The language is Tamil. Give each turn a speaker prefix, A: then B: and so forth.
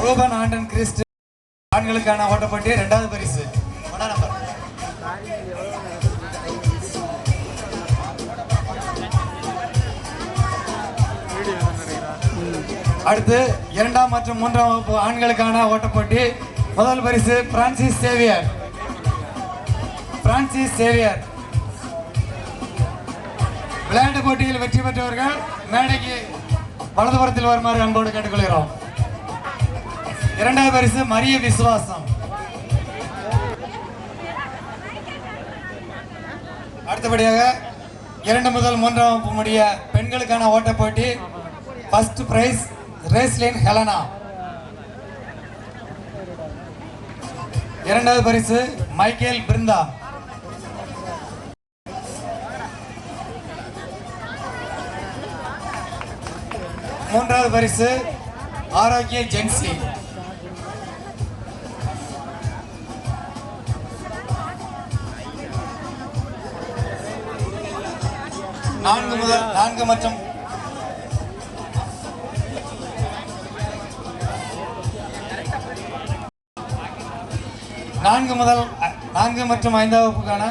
A: ரூபன் ஆண்டன் கிறிஸ்ட் ஆண்களுக்கான ஓட்டப்போட்டி 2வது பரிசு. அடுத்து 2ஆம் மற்றும் 3ஆம் வகுப்பு ஆண்களுக்கான ஓட்டப்போட்டி. முதல் பரிசு பிரான்சிஸ் சேவியர். விளையாட்டு போட்டியில் வெற்றி பெற்றவர்கள் மேடைக்கு வலதுபுறத்தில் வருமாறு அன்போடு கேட்டுக்கொள்கிறோம். 2வது பரிசு மரிய விசுவாசம். அடுத்தபடியாக 2 முதல் 3ஆம் வகுப்பு முடிய பெண்களுக்கான ஓட்டப்போட்டி. First prize Reslin Helena. 2வது பரிசு மைக்கேல் பிருந்தா. 3வது பரிசு ஆரோக்கிய ஜென்சி. 4 மற்றும் 5ஆம் வகுப்புக்கான